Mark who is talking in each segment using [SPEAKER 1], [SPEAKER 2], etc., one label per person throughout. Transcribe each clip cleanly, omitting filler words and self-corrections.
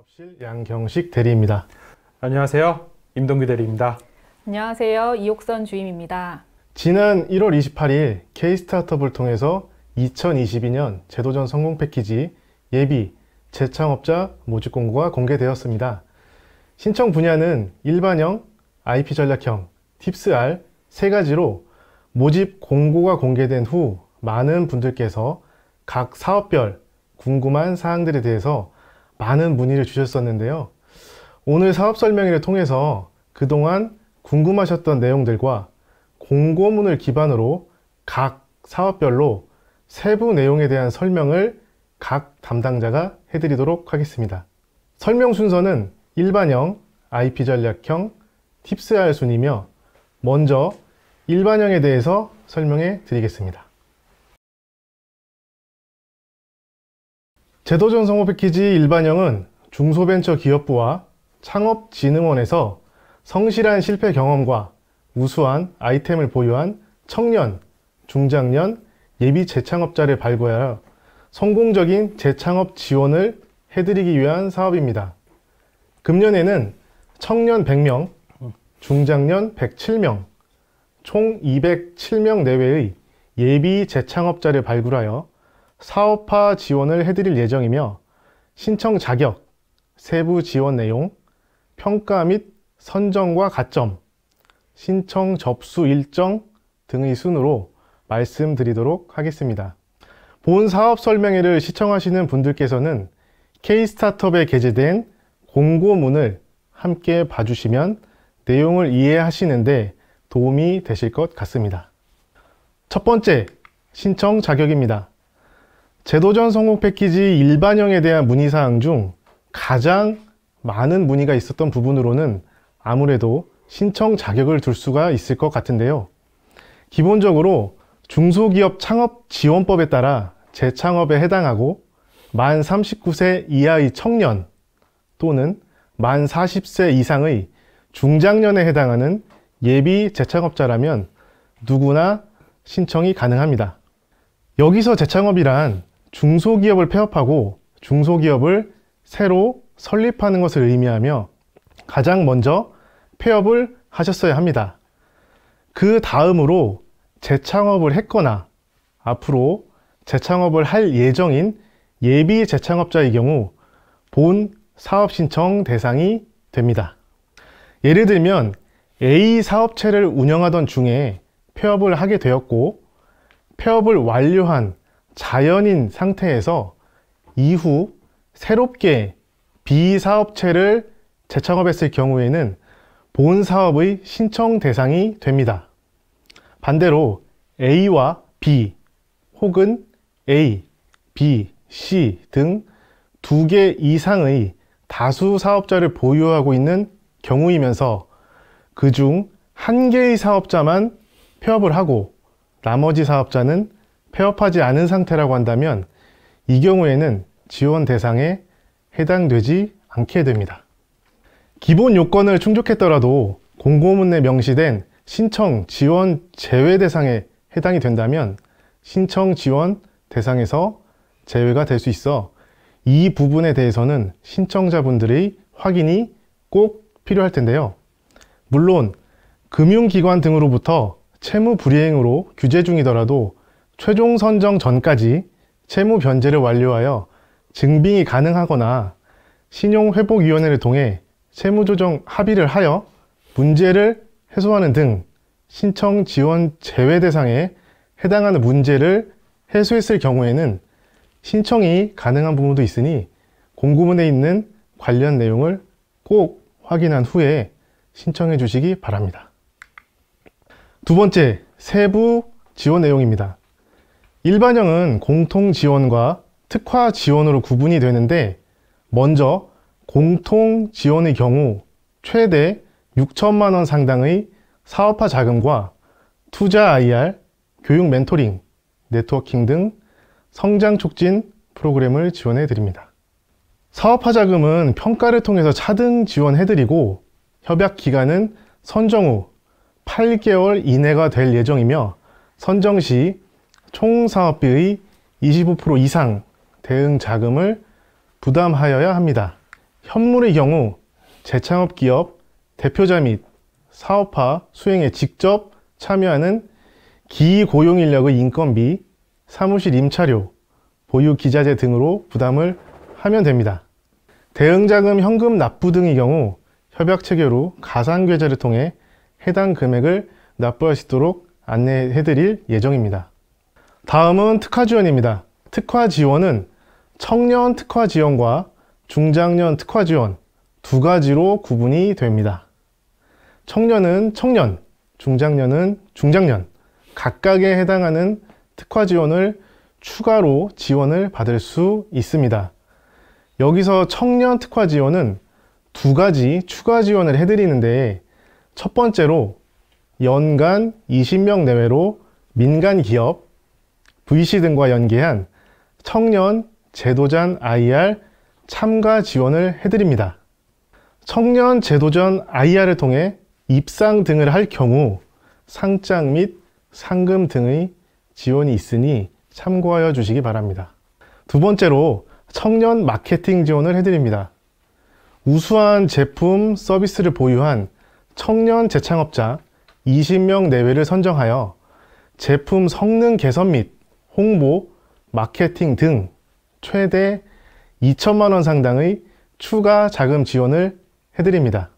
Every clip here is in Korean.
[SPEAKER 1] 창업실 양경식 대리입니다.
[SPEAKER 2] 안녕하세요. 임동규 대리입니다.
[SPEAKER 3] 안녕하세요. 이옥선 주임입니다.
[SPEAKER 1] 지난 1월 28일 K-스타트업을 통해서 2022년 제도전 성공 패키지 예비 재창업자 모집 공고가 공개되었습니다. 신청 분야는 일반형, IP 전략형, 팁스R 세 가지로 모집 공고가 공개된 후 많은 분들께서 각 사업별 궁금한 사항들에 대해서 많은 문의를 주셨었는데요. 오늘 사업 설명회를 통해서 그동안 궁금하셨던 내용들과 공고문을 기반으로 각 사업별로 세부 내용에 대한 설명을 각 담당자가 해드리도록 하겠습니다. 설명 순서는 일반형, IP 전략형, 팁스R 순이며 먼저 일반형에 대해서 설명해 드리겠습니다. 제도전 성공 패키지 일반형은 중소벤처기업부와 창업진흥원에서 성실한 실패 경험과 우수한 아이템을 보유한 청년, 중장년, 예비 재창업자를 발굴하여 성공적인 재창업 지원을 해드리기 위한 사업입니다. 금년에는 청년 100명, 중장년 107명, 총 207명 내외의 예비 재창업자를 발굴하여 사업화 지원을 해드릴 예정이며 신청 자격, 세부 지원 내용, 평가 및 선정과 가점, 신청 접수 일정 등의 순으로 말씀드리도록 하겠습니다. 본 사업 설명회를 시청하시는 분들께서는 K-스타트업에 게재된 공고문을 함께 봐주시면 내용을 이해하시는데 도움이 되실 것 같습니다. 첫 번째, 신청 자격입니다. 제도전 성공 패키지 일반형에 대한 문의사항 중 가장 많은 문의가 있었던 부분으로는 아무래도 신청 자격을 둘 수가 있을 것 같은데요. 기본적으로 중소기업 창업지원법에 따라 재창업에 해당하고 만 39세 이하의 청년 또는 만 40세 이상의 중장년에 해당하는 예비 재창업자라면 누구나 신청이 가능합니다. 여기서 재창업이란 중소기업을 폐업하고 중소기업을 새로 설립하는 것을 의미하며 가장 먼저 폐업을 하셨어야 합니다. 그 다음으로 재창업을 했거나 앞으로 재창업을 할 예정인 예비 재창업자의 경우 본 사업 신청 대상이 됩니다. 예를 들면 A 사업체를 운영하던 중에 폐업을 하게 되었고 폐업을 완료한 자연인 상태에서 이후 새롭게 B 사업체를 재창업했을 경우에는 본 사업의 신청 대상이 됩니다. 반대로 A와 B 혹은 A, B, C 등 2개 이상의 다수 사업자를 보유하고 있는 경우이면서 그중 1개의 사업자만 폐업을 하고 나머지 사업자는 폐업하지 않은 상태라고 한다면 이 경우에는 지원 대상에 해당되지 않게 됩니다. 기본 요건을 충족했더라도 공고문에 명시된 신청 지원 제외 대상에 해당이 된다면 신청 지원 대상에서 제외가 될 수 있어 이 부분에 대해서는 신청자분들의 확인이 꼭 필요할 텐데요. 물론 금융기관 등으로부터 채무 불이행으로 규제 중이더라도 최종 선정 전까지 채무 변제를 완료하여 증빙이 가능하거나 신용회복위원회를 통해 채무조정 합의를 하여 문제를 해소하는 등 신청 지원 제외 대상에 해당하는 문제를 해소했을 경우에는 신청이 가능한 부분도 있으니 공고문에 있는 관련 내용을 꼭 확인한 후에 신청해 주시기 바랍니다. 두 번째, 세부 지원 내용입니다. 일반형은 공통 지원과 특화 지원으로 구분이 되는데 먼저 공통 지원의 경우 최대 6천만 원 상당의 사업화 자금과 투자 IR, 교육 멘토링, 네트워킹 등 성장 촉진 프로그램을 지원해 드립니다. 사업화 자금은 평가를 통해서 차등 지원해 드리고 협약 기간은 선정 후 8개월 이내가 될 예정이며 선정 시 총 사업비의 25% 이상 대응 자금을 부담하여야 합니다. 현물의 경우 재창업 기업 대표자 및 사업화 수행에 직접 참여하는 기고용 인력의 인건비, 사무실 임차료, 보유 기자재 등으로 부담을 하면 됩니다. 대응자금 현금 납부 등의 경우 협약 체결 후 가상계좌를 통해 해당 금액을 납부할 수 있도록 안내해 드릴 예정입니다. 다음은 특화 지원입니다. 특화 지원은 청년 특화 지원과 중장년 특화 지원 두 가지로 구분이 됩니다. 청년은 청년, 중장년은 중장년 각각에 해당하는 특화 지원을 추가로 지원을 받을 수 있습니다. 여기서 청년 특화 지원은 두 가지 추가 지원을 해드리는데, 첫 번째로 연간 20명 내외로 민간 기업, VC 등과 연계한 청년 제도전 IR 참가 지원을 해드립니다. 청년 제도전 IR을 통해 입상 등을 할 경우 상장 및 상금 등의 지원이 있으니 참고하여 주시기 바랍니다. 두 번째로 청년 마케팅 지원을 해드립니다. 우수한 제품, 서비스를 보유한 청년 재창업자 20명 내외를 선정하여 제품 성능 개선 및 홍보, 마케팅 등 최대 2천만 원 상당의 추가 자금 지원을 해드립니다.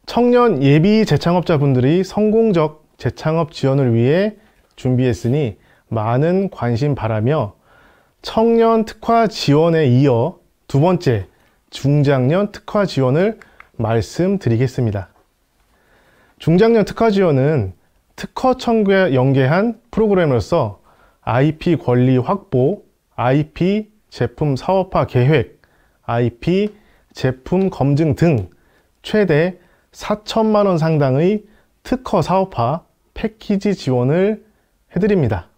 [SPEAKER 1] 청년 예비 재창업자분들이 성공적 재창업 지원을 위해 준비했으니 많은 관심 바라며, 청년 특화 지원에 이어 두 번째 중장년 특화 지원을 말씀드리겠습니다. 중장년 특화 지원은 특허청구에 연계한 프로그램으로서 IP 권리 확보, IP 제품 사업화 계획, IP 제품 검증 등 최대 4천만 원 상당의 특허 사업화 패키지 지원을 해드립니다.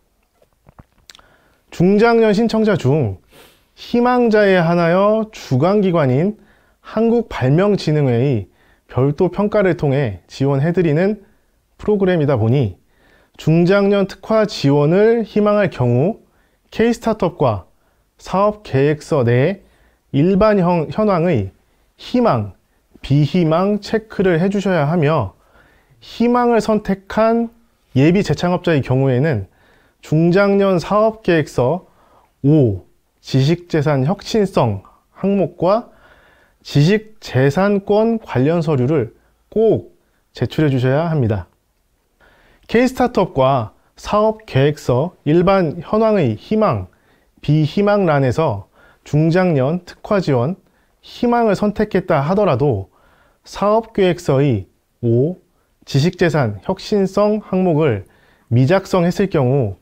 [SPEAKER 1] 중장년 신청자 중 희망자에 한하여 주관기관인 한국발명진흥회의 별도 평가를 통해 지원해드리는 프로그램이다 보니 중장년 특화 지원을 희망할 경우 K-스타트업과 사업계획서 내 일반 현황의 희망, 비희망 체크를 해주셔야 하며, 희망을 선택한 예비 재창업자의 경우에는 중장년 사업계획서 5 지식재산 혁신성 항목과 지식재산권 관련 서류를 꼭 제출해 주셔야 합니다. K-스타트업과 사업계획서 일반 현황의 희망, 비희망란에서 중장년 특화 지원 희망을 선택했다 하더라도 사업계획서의 5 지식재산 혁신성 항목을 미작성했을 경우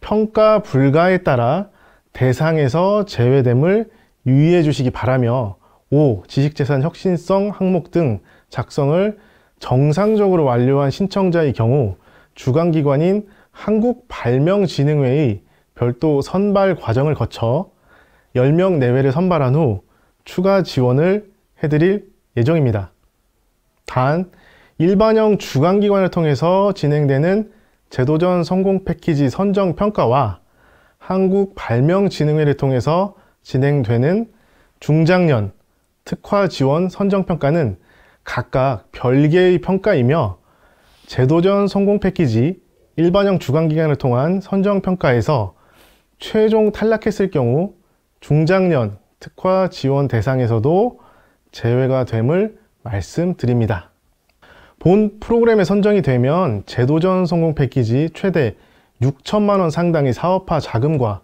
[SPEAKER 1] 평가 불가에 따라 대상에서 제외됨을 유의해 주시기 바라며, 5 지식재산 혁신성 항목 등 작성을 정상적으로 완료한 신청자의 경우 주관기관인 한국발명진흥회의 별도 선발 과정을 거쳐 10명 내외를 선발한 후 추가 지원을 해드릴 예정입니다. 단, 일반형 주관기관을 통해서 진행되는 제도전 성공 패키지 선정 평가와 한국발명진흥회를 통해서 진행되는 중장년 특화 지원 선정 평가는 각각 별개의 평가이며, 제도전 성공 패키지 일반형 주관기관을 통한 선정 평가에서 최종 탈락했을 경우 중장년 특화 지원 대상에서도 제외가 됨을 말씀드립니다. 본 프로그램에 선정이 되면 제도전 성공 패키지 최대 6천만 원 상당의 사업화 자금과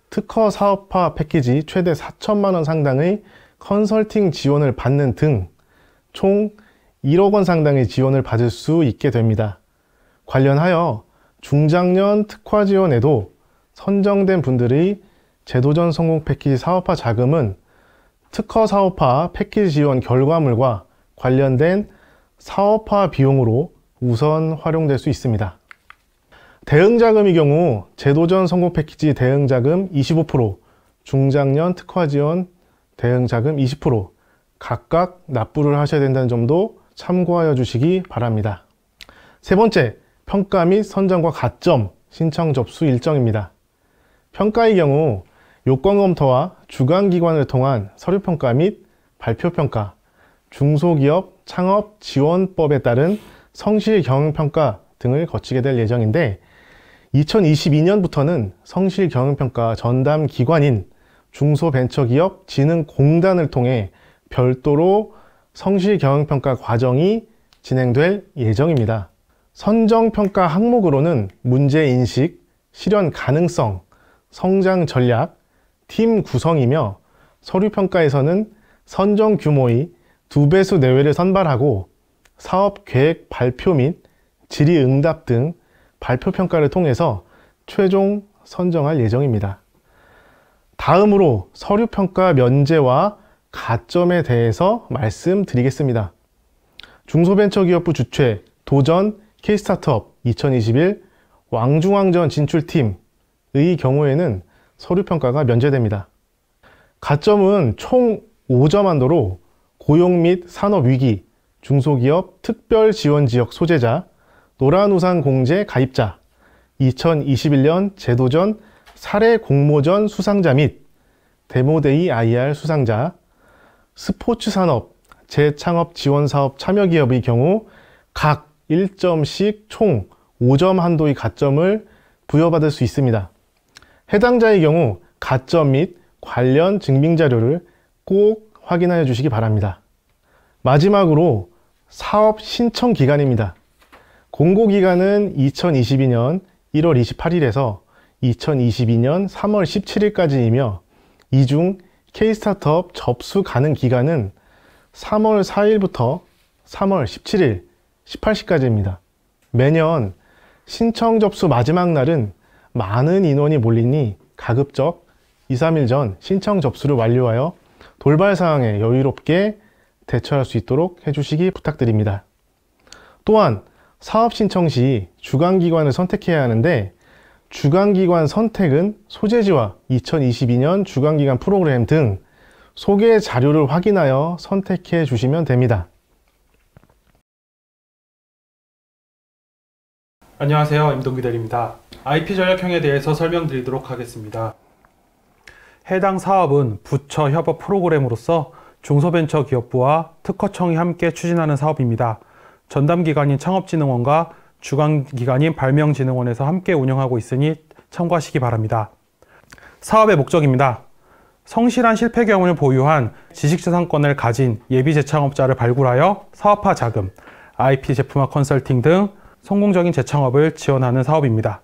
[SPEAKER 1] 특허 사업화 패키지 최대 4천만 원 상당의 컨설팅 지원을 받는 등 총 1억 원 상당의 지원을 받을 수 있게 됩니다. 관련하여 중장년 특화 지원에도 선정된 분들의 제도전 성공 패키지 사업화 자금은 특허 사업화 패키지 지원 결과물과 관련된 사업화 비용으로 우선 활용될 수 있습니다. 대응자금의 경우 제도전 성공 패키지 대응자금 25%, 중장년 특화 지원 대응자금 20% 각각 납부를 하셔야 된다는 점도 참고하여 주시기 바랍니다. 세 번째, 평가 및 선정과 가점 신청 접수 일정입니다. 평가의 경우 요건검토와 주관기관을 통한 서류평가 및 발표평가, 중소기업 창업지원법에 따른 성실경영평가 등을 거치게 될 예정인데 2022년부터는 성실경영평가 전담 기관인 중소벤처기업진흥공단을 통해 별도로 성실경영평가 과정이 진행될 예정입니다. 선정평가 항목으로는 문제인식, 실현 가능성, 성장 전략, 팀 구성이며 서류평가에서는 선정 규모의 2배수 내외를 선발하고 사업 계획 발표 및 질의응답 등 발표평가를 통해서 최종 선정할 예정입니다. 다음으로 서류평가 면제와 가점에 대해서 말씀드리겠습니다. 중소벤처기업부 주최 도전 K스타트업 2021 왕중왕전 진출팀의 경우에는 서류평가가 면제됩니다. 가점은 총 5점 한도로 고용 및 산업위기, 중소기업 특별지원지역 소재자, 노란우산 공제 가입자, 2021년 제도전 사례 공모전 수상자 및 데모데이 IR 수상자, 스포츠산업 재창업지원사업 참여기업의 경우 각 1점씩 총 5점 한도의 가점을 부여받을 수 있습니다. 해당자의 경우 가점 및 관련 증빙자료를 꼭 확인하여 주시기 바랍니다. 마지막으로 사업 신청 기간입니다. 공고기간은 2022년 1월 28일에서 2022년 3월 17일까지이며 이 중 K스타트업 접수 가능 기간은 3월 4일부터 3월 17일 18시까지입니다. 매년 신청 접수 마지막 날은 많은 인원이 몰리니 가급적 2, 3일 전 신청 접수를 완료하여 돌발 사항에 여유롭게 대처할 수 있도록 해주시기 부탁드립니다. 또한 사업 신청 시 주관기관을 선택해야 하는데 주관기관 선택은 소재지와 2022년 주관기관 프로그램 등 소개 자료를 확인하여 선택해 주시면 됩니다.
[SPEAKER 2] 안녕하세요. 임동규 대리입니다. IP 전략형에 대해서 설명드리도록 하겠습니다. 해당 사업은 부처 협업 프로그램으로서 중소벤처기업부와 특허청이 함께 추진하는 사업입니다. 전담기관인 창업진흥원과 주관기관인 발명진흥원에서 함께 운영하고 있으니 참고하시기 바랍니다. 사업의 목적입니다. 성실한 실패 경험을 보유한 지식재산권을 가진 예비재창업자를 발굴하여 사업화 자금, IP 제품화 컨설팅 등 성공적인 재창업을 지원하는 사업입니다.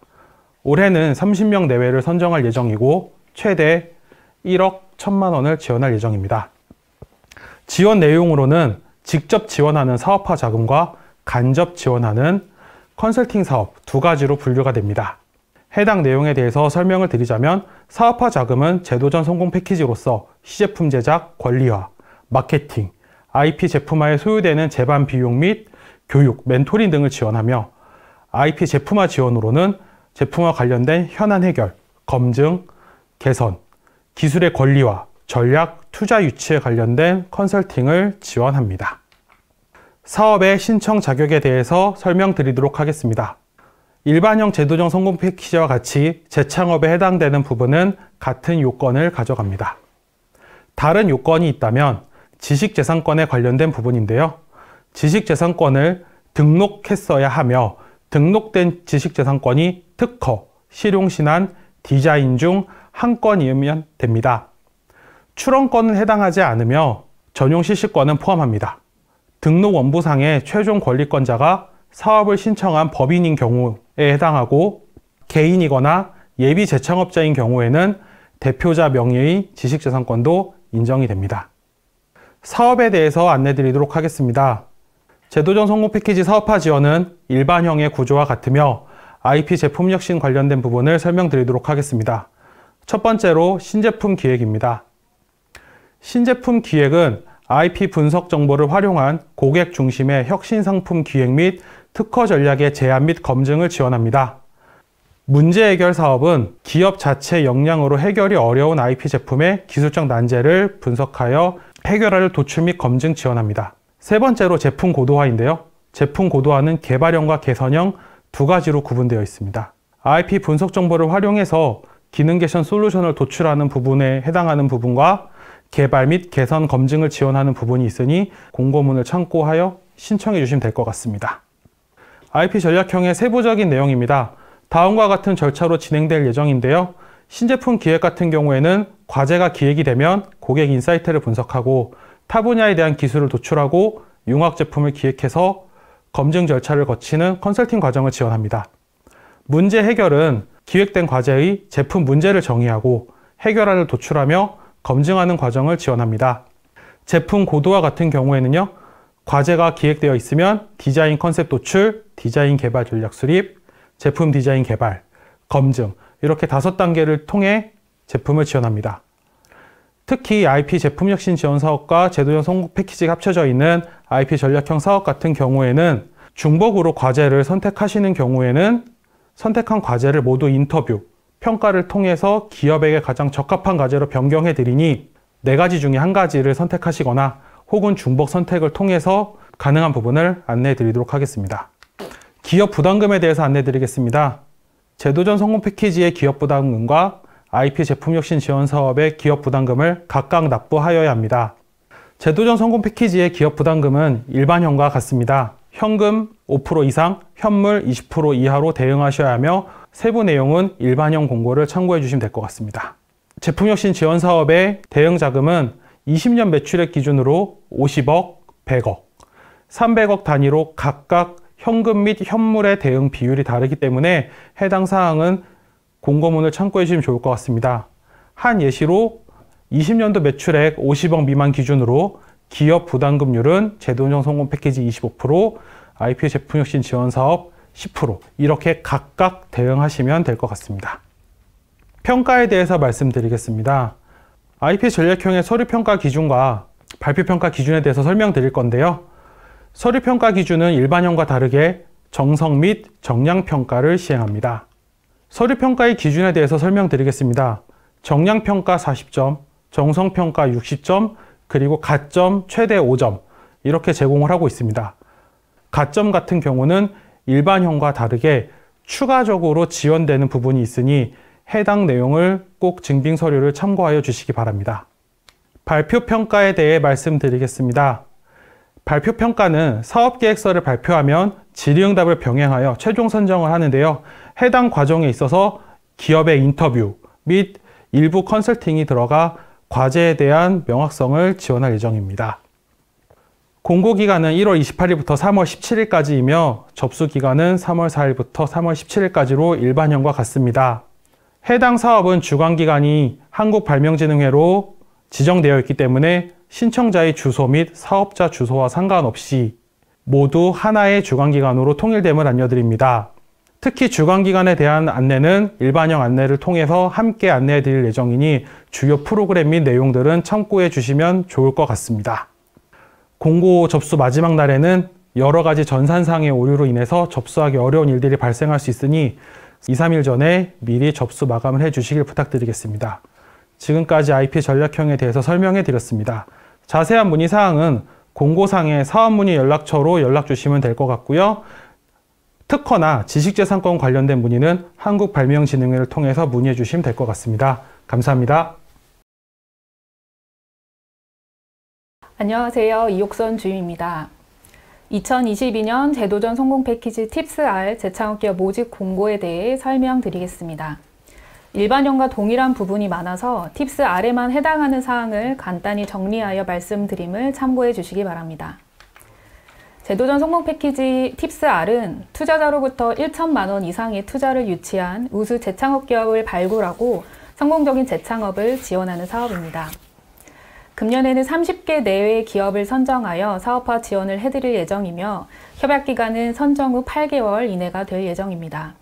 [SPEAKER 2] 올해는 30명 내외를 선정할 예정이고 최대 1억 1천만 원을 지원할 예정입니다. 지원 내용으로는 직접 지원하는 사업화 자금과 간접 지원하는 컨설팅 사업 두 가지로 분류가 됩니다. 해당 내용에 대해서 설명을 드리자면 사업화 자금은 제도전 성공 패키지로서 시제품 제작, 권리화, 마케팅, IP 제품화에 소요되는 제반 비용 및 교육, 멘토링 등을 지원하며 IP 제품화 지원으로는 제품화 관련된 현안 해결, 검증, 개선, 기술의 권리화, 전략, 투자 유치에 관련된 컨설팅을 지원합니다. 사업의 신청 자격에 대해서 설명드리도록 하겠습니다. 일반형 제도정 성공 패키지와 같이 재창업에 해당되는 부분은 같은 요건을 가져갑니다. 다른 요건이 있다면 지식재산권에 관련된 부분인데요. 지식재산권을 등록했어야 하며 등록된 지식재산권이 특허, 실용신안, 디자인 중 한 건이면 됩니다. 출원권은 해당하지 않으며 전용 실시권은 포함합니다. 등록 원부상의 최종 권리권자가 사업을 신청한 법인인 경우에 해당하고 개인이거나 예비 재창업자인 경우에는 대표자 명의의 지식재산권도 인정이 됩니다. 사업에 대해서 안내드리도록 하겠습니다. 제도전 성공 패키지 사업화 지원은 일반형의 구조와 같으며 IP 제품 혁신 관련된 부분을 설명드리도록 하겠습니다. 첫 번째로 신제품 기획입니다. 신제품 기획은 IP 분석 정보를 활용한 고객 중심의 혁신 상품 기획 및 특허 전략의 제안 및 검증을 지원합니다. 문제 해결 사업은 기업 자체 역량으로 해결이 어려운 IP 제품의 기술적 난제를 분석하여 해결할 도출 및 검증 지원합니다. 세 번째로 제품 고도화인데요. 제품 고도화는 개발형과 개선형 두 가지로 구분되어 있습니다. IP 분석 정보를 활용해서 기능 개선 솔루션을 도출하는 부분에 해당하는 부분과 개발 및 개선 검증을 지원하는 부분이 있으니 공고문을 참고하여 신청해 주시면 될 것 같습니다. IP 전략형의 세부적인 내용입니다. 다음과 같은 절차로 진행될 예정인데요. 신제품 기획 같은 경우에는 과제가 기획이 되면 고객 인사이트를 분석하고 타 분야에 대한 기술을 도출하고 융합 제품을 기획해서 검증 절차를 거치는 컨설팅 과정을 지원합니다. 문제 해결은 기획된 과제의 제품 문제를 정의하고 해결안을 도출하며 검증하는 과정을 지원합니다. 제품 고도화 같은 경우에는요, 과제가 기획되어 있으면 디자인 컨셉 도출, 디자인 개발 전략 수립, 제품 디자인 개발, 검증 이렇게 5단계를 통해 제품을 지원합니다. 특히 IP 제품 혁신 지원 사업과 제도적 성공 패키지가 합쳐져 있는 IP 전략형 사업 같은 경우에는 중복으로 과제를 선택하시는 경우에는 선택한 과제를 모두 인터뷰, 평가를 통해서 기업에게 가장 적합한 과제로 변경해 드리니 4가지 중에 1가지를 선택하시거나 혹은 중복 선택을 통해서 가능한 부분을 안내해 드리도록 하겠습니다. 기업 부담금에 대해서 안내해 드리겠습니다. 제도전 성공 패키지의 기업 부담금과 IP 제품 혁신 지원 사업의 기업 부담금을 각각 납부하여야 합니다. 제도전 성공 패키지의 기업 부담금은 일반형과 같습니다. 현금 5% 이상, 현물 20% 이하로 대응하셔야 하며 세부 내용은 일반형 공고를 참고해 주시면 될 것 같습니다. 제품 혁신 지원 사업의 대응 자금은 20년 매출액 기준으로 50억, 100억, 300억 단위로 각각 현금 및 현물의 대응 비율이 다르기 때문에 해당 사항은 공고문을 참고해 주시면 좋을 것 같습니다. 한 예시로 20년도 매출액 50억 미만 기준으로 기업 부담금률은 제도전 성공 패키지 25%, IP 제품 혁신 지원 사업 10% 이렇게 각각 대응하시면 될 것 같습니다. 평가에 대해서 말씀드리겠습니다. IP 전략형의 서류평가 기준과 발표평가 기준에 대해서 설명드릴 건데요. 서류평가 기준은 일반형과 다르게 정성 및 정량평가를 시행합니다. 서류평가의 기준에 대해서 설명드리겠습니다. 정량평가 40점, 정성평가 60점, 그리고 가점 최대 5점 이렇게 제공을 하고 있습니다. 가점 같은 경우는 일반형과 다르게 추가적으로 지원되는 부분이 있으니 해당 내용을 꼭 증빙 서류를 참고하여 주시기 바랍니다. 발표평가에 대해 말씀드리겠습니다. 발표평가는 사업계획서를 발표하면 질의응답을 병행하여 최종 선정을 하는데요. 해당 과정에 있어서 기업의 인터뷰 및 일부 컨설팅이 들어가 과제에 대한 명확성을 지원할 예정입니다. 공고기간은 1월 28일부터 3월 17일까지이며 접수기간은 3월 4일부터 3월 17일까지로 일반형과 같습니다. 해당 사업은 주관기관이 한국발명진흥회로 지정되어 있기 때문에 신청자의 주소 및 사업자 주소와 상관없이 모두 하나의 주관기관으로 통일됨을 알려드립니다. 특히 주관기관에 대한 안내는 일반형 안내를 통해서 함께 안내해 드릴 예정이니 주요 프로그램 및 내용들은 참고해 주시면 좋을 것 같습니다. 공고 접수 마지막 날에는 여러 가지 전산상의 오류로 인해서 접수하기 어려운 일들이 발생할 수 있으니 2-3일 전에 미리 접수 마감을 해 주시길 부탁드리겠습니다. 지금까지 IP 전략형에 대해서 설명해 드렸습니다. 자세한 문의사항은 공고상의 사업문의 연락처로 연락 주시면 될 것 같고요. 특허나 지식재산권 관련된 문의는 한국발명진흥회를 통해서 문의해 주시면 될 것 같습니다. 감사합니다.
[SPEAKER 3] 안녕하세요. 이옥선 주임입니다. 2022년 제도전 성공 패키지 팁스-R 재창업기업 모집 공고에 대해 설명드리겠습니다. 일반형과 동일한 부분이 많아서 팁스-R에만 해당하는 사항을 간단히 정리하여 말씀드림을 참고해 주시기 바랍니다. 제도전 성공 패키지 팁스-R은 투자자로부터 1천만 원 이상의 투자를 유치한 우수 재창업 기업을 발굴하고 성공적인 재창업을 지원하는 사업입니다. 금년에는 30개 내외의 기업을 선정하여 사업화 지원을 해드릴 예정이며 협약기간은 선정 후 8개월 이내가 될 예정입니다.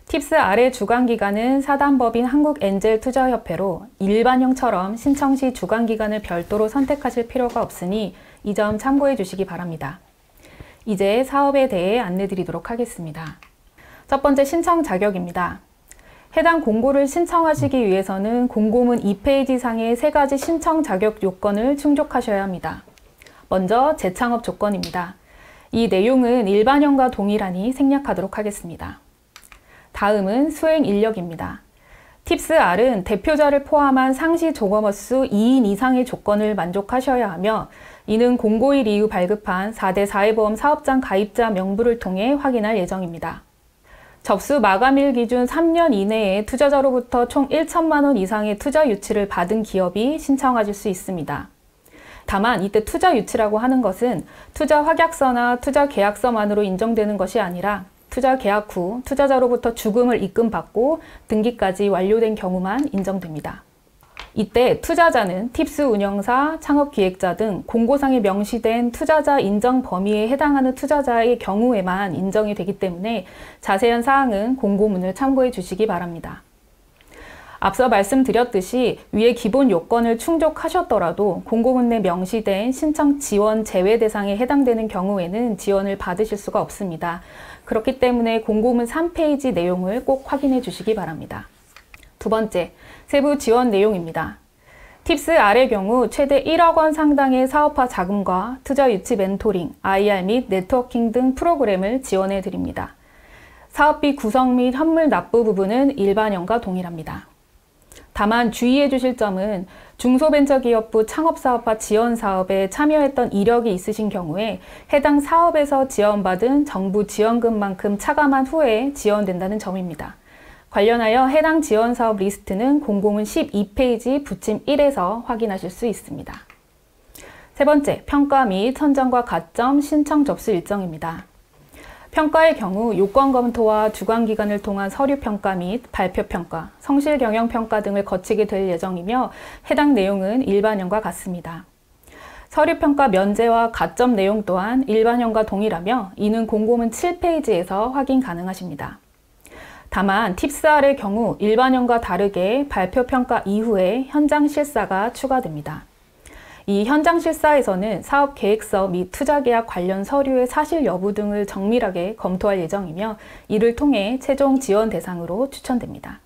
[SPEAKER 3] 팁스-R의 주관기관은 사단법인 한국엔젤투자협회로 일반형처럼 신청 시 주관기관을 별도로 선택하실 필요가 없으니 이 점 참고해 주시기 바랍니다. 이제 사업에 대해 안내 드리도록 하겠습니다. 첫 번째 신청 자격입니다. 해당 공고를 신청하시기 위해서는 공고문 2페이지 상의 3가지 신청 자격 요건을 충족하셔야 합니다. 먼저 재창업 조건입니다. 이 내용은 일반형과 동일하니 생략하도록 하겠습니다. 다음은 수행 인력입니다. 팁스R은 대표자를 포함한 상시 종업원수 2인 이상의 조건을 만족하셔야 하며 이는 공고일 이후 발급한 4대 사회보험 사업장 가입자 명부를 통해 확인할 예정입니다. 접수 마감일 기준 3년 이내에 투자자로부터 총 1천만 원 이상의 투자 유치를 받은 기업이 신청하실 수 있습니다. 다만 이때 투자 유치라고 하는 것은 투자 확약서나 투자 계약서만으로 인정되는 것이 아니라 투자 계약 후 투자자로부터 주금을 입금받고 등기까지 완료된 경우만 인정됩니다. 이때 투자자는 팁스 운영사, 창업기획자 등 공고상에 명시된 투자자 인정 범위에 해당하는 투자자의 경우에만 인정이 되기 때문에 자세한 사항은 공고문을 참고해 주시기 바랍니다. 앞서 말씀드렸듯이 위의 기본 요건을 충족하셨더라도 공고문 내 명시된 신청 지원 제외 대상에 해당되는 경우에는 지원을 받으실 수가 없습니다. 그렇기 때문에 공고문 3페이지 내용을 꼭 확인해 주시기 바랍니다. 두 번째, 세부 지원 내용입니다. 팁스R의 경우 최대 1억 원 상당의 사업화 자금과 투자 유치 멘토링, IR 및 네트워킹 등 프로그램을 지원해 드립니다. 사업비 구성 및 현물 납부 부분은 일반형과 동일합니다. 다만 주의해 주실 점은 중소벤처기업부 창업사업화 지원사업에 참여했던 이력이 있으신 경우에 해당 사업에서 지원받은 정부 지원금만큼 차감한 후에 지원된다는 점입니다. 관련하여 해당 지원사업 리스트는 공고문 12페이지 부침 1에서 확인하실 수 있습니다. 세 번째, 평가 및 선정과 가점 신청 접수 일정입니다. 평가의 경우 요건 검토와 주관기관을 통한 서류평가 및 발표평가, 성실경영평가 등을 거치게 될 예정이며 해당 내용은 일반형과 같습니다. 서류평가 면제와 가점 내용 또한 일반형과 동일하며 이는 공고문 7페이지에서 확인 가능하십니다. 다만 팁스R의 경우 일반형과 다르게 발표평가 이후에 현장 실사가 추가됩니다. 이 현장 실사에서는 사업 계획서 및 투자 계약 관련 서류의 사실 여부 등을 정밀하게 검토할 예정이며 이를 통해 최종 지원 대상으로 추천됩니다.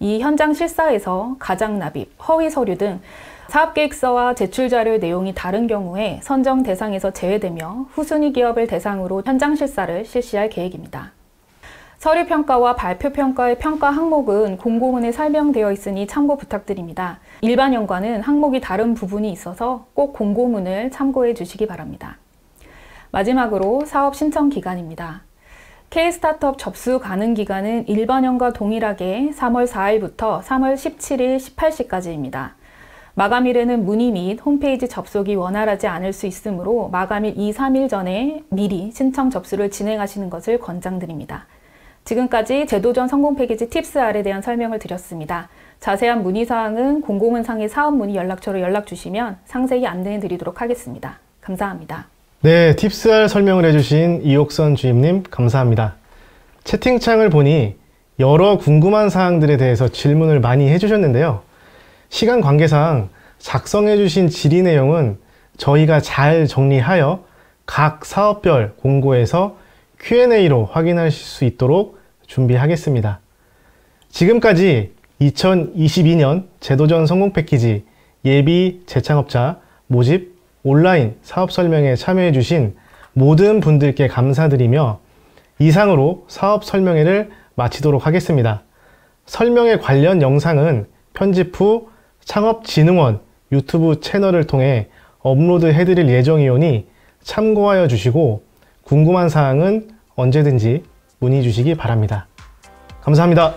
[SPEAKER 3] 이 현장 실사에서 가장 납입, 허위 서류 등 사업 계획서와 제출 자료의 내용이 다른 경우에 선정 대상에서 제외되며 후순위 기업을 대상으로 현장 실사를 실시할 계획입니다. 서류평가와 발표평가의 평가 항목은 공고문에 설명되어 있으니 참고 부탁드립니다. 일반형과는 항목이 다른 부분이 있어서 꼭 공고문을 참고해 주시기 바랍니다. 마지막으로 사업 신청 기간입니다. K-스타트업 접수 가능 기간은 일반형과 동일하게 3월 4일부터 3월 17일 18시까지입니다. 마감일에는 문의 및 홈페이지 접속이 원활하지 않을 수 있으므로 마감일 2, 3일 전에 미리 신청 접수를 진행하시는 것을 권장드립니다. 지금까지 제도전 성공 패키지 팁스R에 대한 설명을 드렸습니다. 자세한 문의사항은 공고문상의 사업문의 연락처로 연락 주시면 상세히 안내해 드리도록 하겠습니다. 감사합니다.
[SPEAKER 1] 네, 팁스R 설명을 해주신 이옥선 주임님 감사합니다. 채팅창을 보니 여러 궁금한 사항들에 대해서 질문을 많이 해주셨는데요. 시간 관계상 작성해주신 질의 내용은 저희가 잘 정리하여 각 사업별 공고에서 Q&A로 확인하실 수 있도록 준비하겠습니다. 지금까지 2022년 제도전 성공 패키지 예비 재창업자 모집 온라인 사업 설명에 참여해 주신 모든 분들께 감사드리며 이상으로 사업 설명회를 마치도록 하겠습니다. 설명회 관련 영상은 편집 후 창업진흥원 유튜브 채널을 통해 업로드 해드릴 예정이오니 참고하여 주시고 궁금한 사항은 언제든지 문의 주시기 바랍니다. 감사합니다.